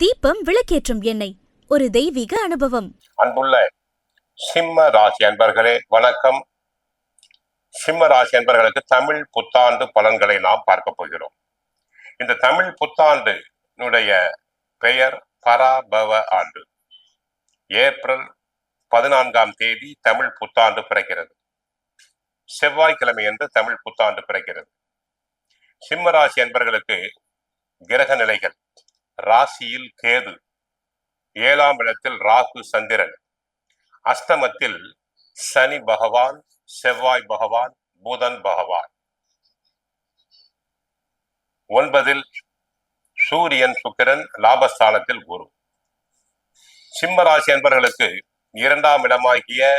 தீபம் விளக்கேற்றும் எண்ணெய், ஒரு தெய்வீக அனுபவம். அன்புள்ள சிம்ம ராசி அன்பர்களே வணக்கம். சிம்ம ராசி அன்பர்களுக்கு தமிழ் புத்தாண்டு பலன்களை நாம் பார்க்க போகிறோம். இந்த தமிழ் புத்தாண்டுடைய பெயர் பராபவ ஆண்டு. ஏப்ரல் 14ஆம் தேதி தமிழ் புத்தாண்டு பிறக்கிறது. செவ்வாய்க்கிழமை என்று தமிழ் புத்தாண்டு பிறக்கிறது. சிம்ம ராசி அன்பர்களுக்கு கிரக நிலைகள்: ராசியில் கேது, 7ஆம் இடத்தில் ராகு சந்திரன், அஷ்டமத்தில் சனி பகவான், செவ்வாய் பகவான், புதன் பகவான், 9ல் சூரியன் சுக்கிரன், லாபஸ்தானத்தில் குரு. சிம்மராசி அன்பர்களுக்கு 2ஆம் இடமாகிய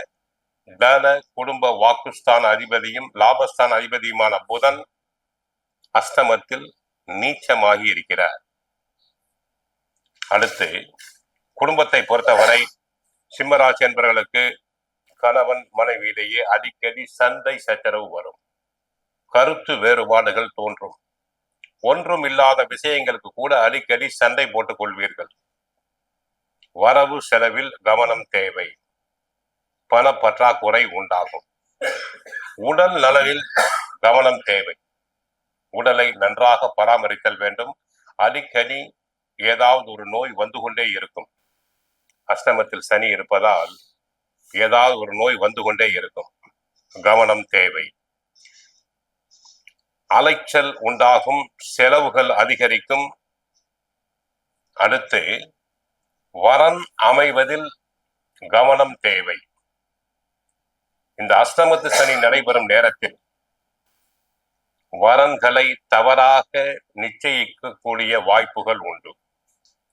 தன குடும்ப வாக்குஸ்தான அதிபதியும் லாபஸ்தான அதிபதியுமான புதன் அஷ்டமத்தில் நீச்சமாகி இருக்கிறார். அடுத்து குடும்பத்தை பொறுத்தவரை சிம்மராசி அன்பர்களுக்கு கணவன் மனைவியிலேயே அடிக்கடி சண்டை சச்சரவு வரும். கருத்து வேறுபாடுகள் தோன்றும். ஒன்றும் இல்லாத விஷயங்களுக்கு கூட அடிக்கடி சண்டை போட்டுக் கொள்வீர்கள். வரவு செலவில் கவனம் தேவை. பண பற்றாக்குறை உண்டாகும். உடல் நலனில் கவனம் தேவை. உடலை நன்றாக பராமரித்தல் வேண்டும். அடிக்கடி ஏதாவது ஒரு நோய் வந்து கொண்டே இருக்கும். அஷ்டமத்தில் சனி இருப்பதால் ஏதாவது ஒரு நோய் வந்து கொண்டே இருக்கும். கவனம் தேவை. அலைச்சல் உண்டாகும். செலவுகள் அதிகரிக்கும். அடுத்து வரன் அமைவதில் கவனம் தேவை. இந்த அஷ்டமத்து சனி நடைபெறும் நேரத்தில் வரன்களை தவறாக நிச்சயிக்கக்கூடிய வாய்ப்புகள் உண்டு.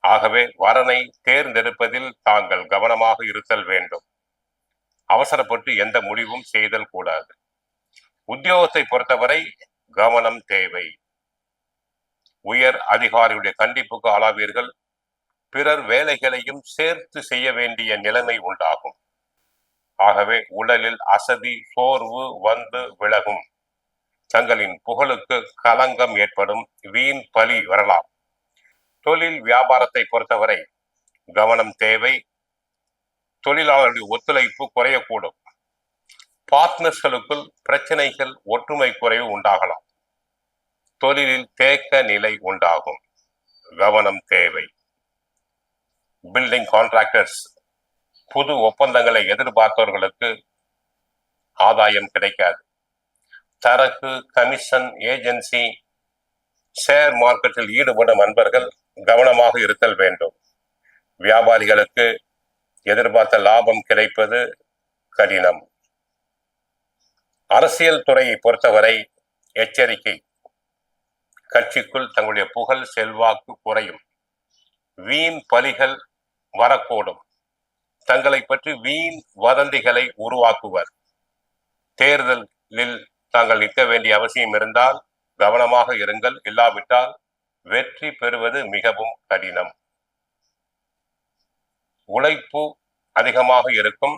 ஆகவே வரனை தேர்ந்தெடுப்பதில் தாங்கள் கவனமாக இருத்தல் வேண்டும். அவசரப்பட்டு எந்த முடிவும் செய்தல் கூடாது. உத்தியோகத்தை பொறுத்தவரை கவனம் தேவை. உயர் அதிகாரியுடைய கண்டிப்புக்கு ஆளாவீர்கள். பிறர் வேலைகளையும் சேர்த்து செய்ய வேண்டிய நிலைமை உண்டாகும். ஆகவே உடலில் அசதி, சோர்வு வந்து விலகும். தங்களின் புகழுக்கு களங்கம் ஏற்படும். வீண் பலி வரலாம். தொழில் வியாபாரத்தை பொறுத்தவரை கவனம் தேவை. தொழிலாளர்களுடைய ஒத்துழைப்பு குறையக்கூடும். பார்ட்னர்ஸ்களுக்குள் பிரச்சனைகள், ஒற்றுமை குறைவு உண்டாகலாம். தொழிலில் தேக்க நிலை உண்டாகும். கவனம் தேவை. பில்டிங் கான்ட்ராக்டர்ஸ், புது ஒப்பந்தங்களை எதிர்பார்த்தவர்களுக்கு ஆதாயம் கிடைக்காது. சரக்கு, கமிஷன், ஏஜென்சி, ஷேர் மார்க்கெட்டில் ஈடுபடும் அன்பர்கள் கவனமாக இருத்தல் வேண்டும். வியாபாரிகளுக்கு எதிர்பார்த்த லாபம் கிடைப்பது கடினம். அரசியல் துறையை பொறுத்தவரை எச்சரிக்கை. கட்சிக்குள் தங்களுடைய புகழ், செல்வாக்கு குறையும். வீண் பலிகள் வரக்கூடும். தங்களை பற்றி வீண் வதந்திகளை உருவாக்குவர். தேர்தலில் தாங்கள் நிற்க வேண்டிய அவசியம் இருந்தால் கவனமாக இருங்கள். இல்லாவிட்டால் வெற்றி பெறுவது மிகவும் கடினம். உழைப்பு அதிகமாக இருக்கும்.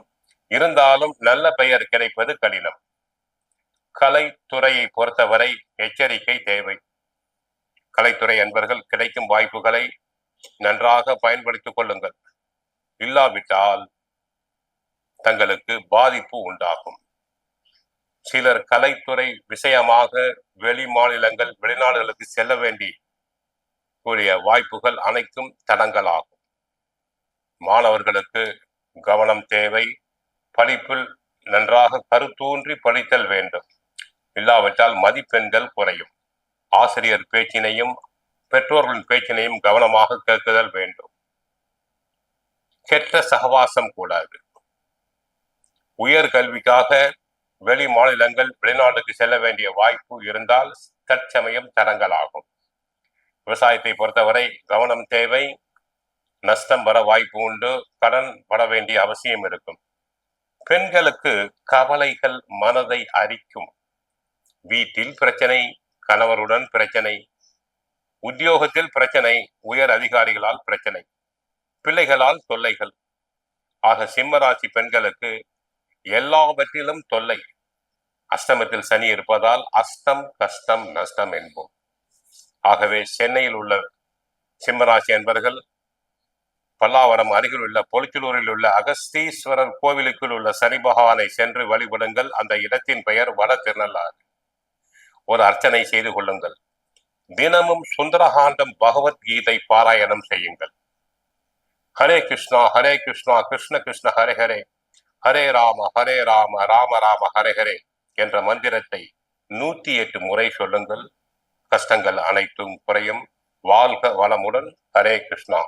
இருந்தாலும் நல்ல பெயர் கிடைப்பது கடினம். கலைத்துறையை பொறுத்தவரை எச்சரிக்கை தேவை. கலைத்துறை அன்பர்கள் கிடைக்கும் வாய்ப்புகளை நன்றாக பயன்படுத்திக் கொள்ளுங்கள். இல்லாவிட்டால் தங்களுக்கு பாதிப்பு உண்டாகும். சிலர் கலைத்துறை விஷயமாக வெளி மாநிலங்கள், வெளிநாடுகளுக்கு செல்ல வேண்டி கூடிய வாய்ப்புகள் அனைத்தும் தடங்கலாகும். மாணவர்களுக்கு கவனம் தேவை. படிப்பில் நன்றாக கருத்தூன்றி படித்தல் வேண்டும். இல்லாவிட்டால் மதிப்பெண்கள் குறையும். ஆசிரியர் பேச்சினையும் பெற்றோர்களின் பேச்சினையும் கவனமாக கேட்குதல் வேண்டும். கெட்ட சகவாசம் கூடாது. உயர்கல்விக்காக வெளி மாநிலங்கள், வெளிநாட்டுக்கு செல்ல வேண்டிய வாய்ப்பு இருந்தால் தற்சமயம் தடங்கலாகும். விவசாயத்தை பொறுத்தவரை கவனம் தேவை. நஷ்டம் வர வாய்ப்பு உண்டு. கடன் பட வேண்டிய அவசியம் இருக்கும். பெண்களுக்கு கவலைகள் மனதை அரிக்கும். வீட்டில் பிரச்சனை, கணவருடன் பிரச்சனை, உத்தியோகத்தில் பிரச்சனை, உயர் அதிகாரிகளால் பிரச்சனை, பிள்ளைகளால் தொல்லைகள். ஆக சிம்மராசி பெண்களுக்கு எல்லாவற்றிலும் தொல்லை. அஷ்டமத்தில் சனி இருப்பதால் அஷ்டம், கஷ்டம், நஷ்டம் என்போம். ஆகவே சென்னையில் உள்ள சிம்மராசி அன்பர்கள் பல்லாவரம் அருகில் உள்ள பொலிச்சலூரில் உள்ள அகஸ்தீஸ்வரர் கோவிலுக்குள் உள்ள சனி பகவானை சென்று வழிபடுங்கள். அந்த இடத்தின் பெயர் வட திருநள்ளாறு. ஒரு அர்ச்சனை செய்து கொள்ளுங்கள். தினமும் சுந்தரகாண்டம் பகவத்கீதை பாராயணம் செய்யுங்கள். ஹரே கிருஷ்ணா கிருஷ்ண கிருஷ்ண ஹரே ஹரே, ஹரே ராம ராம ராம ஹரே ஹரே என்ற மந்திரத்தை 108 முறை சொல்லுங்கள். கஷ்டங்கள் அனைத்தும் குறையும். வாழ்க வளமுடன். ஹரே கிருஷ்ணா.